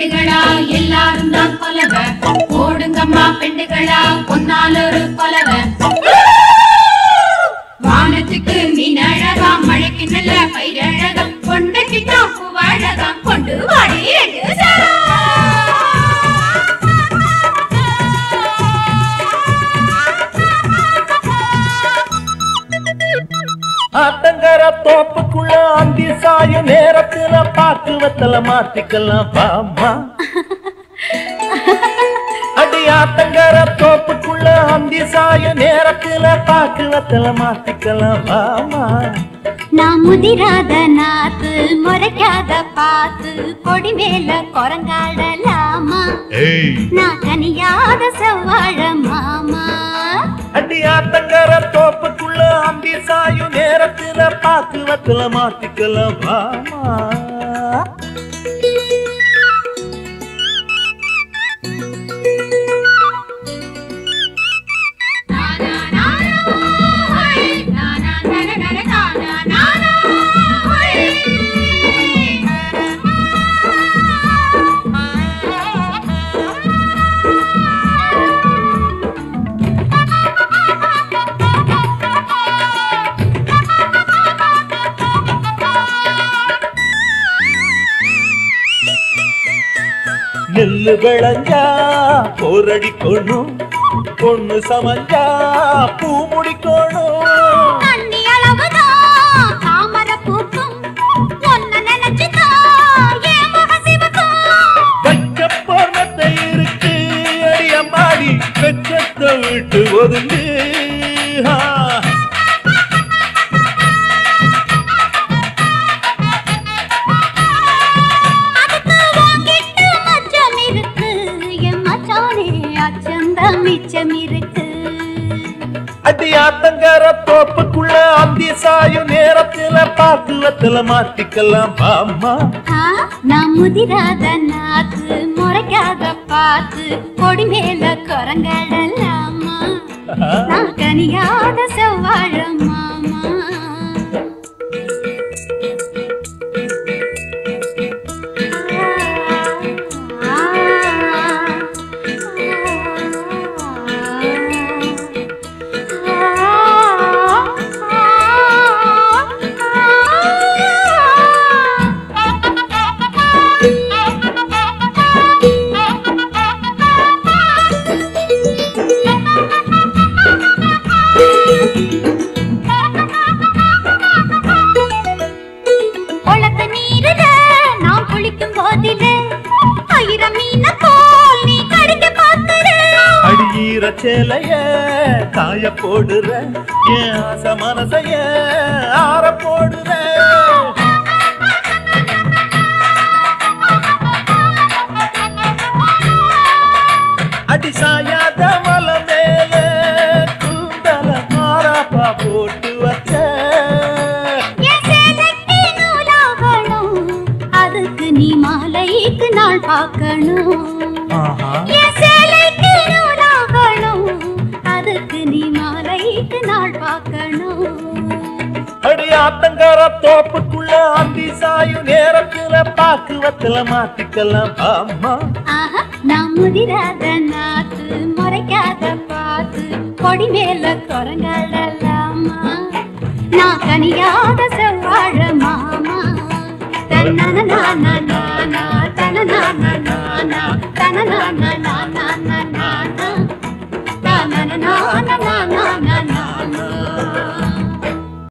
பெண்டுகளா எல்லாரும் தான் கொலவ ஓடுங்கம்மா பெண்டுகளா பொன்னாலொரு கொலவ வானத்துக்கு மீன் அழகா மழைக்கு நல்ல பயிரழகம் கொண்டைக்கு தாப்பு வாழகாம் கொண்டு வாடி ஆத்தங்கர தோப்புக்குள்ள அந்தி சாய நேரத்துல பாக்குவத்துல மாத்திக்கலாம் பாமா அடி ஆத்தங்கர தோப்புக்குள்ள அந்தி சாய நேரத்துல பாக்குவத்துல மாத்திக்கலாம் பாமா நான் முதிராத நாத்து முறைக்காத பாத்து கொடி மேல குரங்காடலாமா நான் கனியாத செவ்வாழ மாமா அடி ஆத்தங்கர தோப்புக்குள்ள அந்தி சாய நேரத்துல பாக்குவத்துல மாத்திக்கலாம் பாமா நெல்லு விளைஞ்சா போரடிக்கணும் பொண்ணு சமஞ்சா பூ முடிக்கணும் தண்ணி அளவுதான் தாமர பூக்கும் ஒன்ன நினைச்சுதான் என் முகசிவக்கும் பச்ச பொர்ணத்தை இருக்கு அடியம்மாடி வெச்சத்தை விட்டு ஒதுங்கு அடி ஆத்தங்கர தோப்புக்குள்ள அந்தி சாயும் நேரத்துல பாக்குவத்துல மாத்திக்கலாம் பாமா நான் முதிராத நாத்து முறைக்காத பாத்து கொடி மேல குரங்கடலாமா நான் கனியாத செவ்வாழ மாமா சேலைய காய போடுற என் ஆசை மனசைய ஆற போடுற அடி சாயாத மலை மேல கூந்தல மாறாப்பா போட்டு வச்ச அதுக்கு நீ மாலைக்கு நாள் பார்க்கணும் அடி ஆத்தங்கர தோப்புக்குள்ள அந்தி சாயும் நேரத்துல பாக்குவத்துல மாத்திக்கலாம் பாமா நான் முதிராத நாத்து முறைக்காத பாத்து கொடி மேல குரங்கடலாமா நான் கனியாத செவ்வாழ